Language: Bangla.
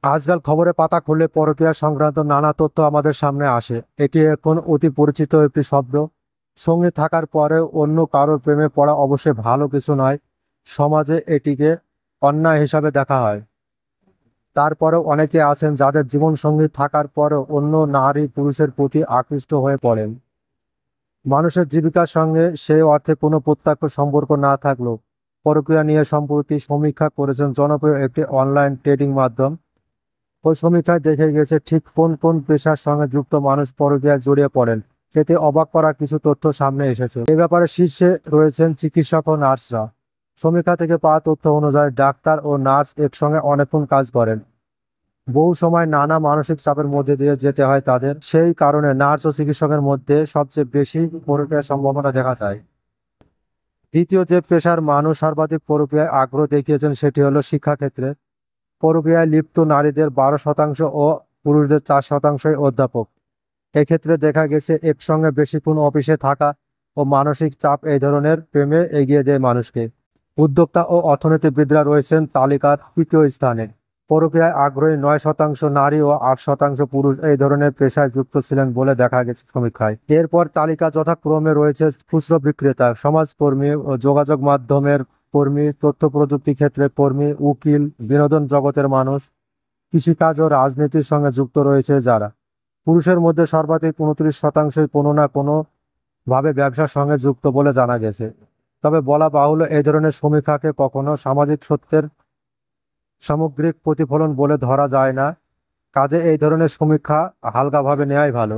আজকাল খবরে পাতা খুললে পরকীয়া সংক্রান্ত নানা তথ্য আমাদের সামনে আসে। এটি এখন অতি পরিচিত একটি শব্দ। সঙ্গে থাকার পরেও অন্য কারোর প্রেমে পড়া অবশ্যই ভালো কিছু নয়। সমাজে এটিকে অন্যায় হিসাবে দেখা হয়। তারপরেও অনেকে আছেন যাদের জীবনসঙ্গী থাকার পরেও অন্য নারী পুরুষের প্রতি আকৃষ্ট হয়ে পড়েন। মানুষের জীবিকার সঙ্গে সেই অর্থে কোনো প্রত্যক্ষ সম্পর্ক না থাকলেও পরকীয়া নিয়ে সম্প্রতি সমীক্ষা করেছেন জনপ্রিয় একটি অনলাইন ট্রেডিং মাধ্যম। ওই সমীক্ষায় দেখে গেছে ঠিক কোন কোন পেশার সঙ্গে যুক্ত মানুষ পরকীয়ায় জড়িয়ে পড়েন। এতে অবাক করা কিছু তথ্য সামনে এসেছে। এ ব্যাপারে শীর্ষে রয়েছেন চিকিৎসক ও নার্সরা। সমীক্ষা থেকে পাওয়া তথ্য অনুযায়ী ডাক্তার ও নার্স একসঙ্গে অনেকক্ষণ কাজ করেন। বহু সময় নানা মানসিক চাপের মধ্যে দিয়ে যেতে হয় তাদের। সেই কারণে নার্স ও চিকিৎসকের মধ্যে সবচেয়ে বেশি পরকীয়ার সম্ভাবনা দেখা যায়। দ্বিতীয় যে পেশার মানুষ সর্বাধিক পরকীয়ায় আগ্রহ দেখিয়েছেন সেটি হলো শিক্ষাক্ষেত্রে। পরকীয়ায় লিপ্ত নারীদের 12% ও পুরুষদের 4%ই অধ্যাপক। এক্ষেত্রে দেখা গেছে একসঙ্গে বেশিক্ষণ অফিসে থাকা ও মানসিক চাপ এই ধরনের প্রেমে এগিয়ে দেয় মানুষকে। উদ্যোক্তা ও অর্থনীতিবিদরা রয়েছেন তালিকার তৃতীয় স্থানে। পরকীয়ায় আগ্রহী 9% নারী ও 8% পুরুষ এই ধরনের পেশায় যুক্ত ছিলেন বলে দেখা গেছে সমীক্ষায়। এরপর তালিকা যথাক্রমে রয়েছে খুচরো বিক্রেতা, সমাজকর্মী ও যোগাযোগ মাধ্যমের কর্মী, তথ্য প্রযুক্তি ক্ষেত্রে কর্মী, উকিল, বিনোদন জগতের মানুষ, কৃষিকাজ ও রাজনীতির সঙ্গে যুক্ত রয়েছে যারা। পুরুষের মধ্যে সর্বাধিক 29%ই কোনো না কোনো ভাবে ব্যবসার সঙ্গে যুক্ত বলে জানা গেছে। তবে বলা বাহুল্য এই ধরনের সমীক্ষাকে কখনো সামাজিক সত্যের সামগ্রিক প্রতিফলন বলে ধরা যায় না। কাজে এই ধরনের সমীক্ষা হালকাভাবে নেওয়াই ভালো।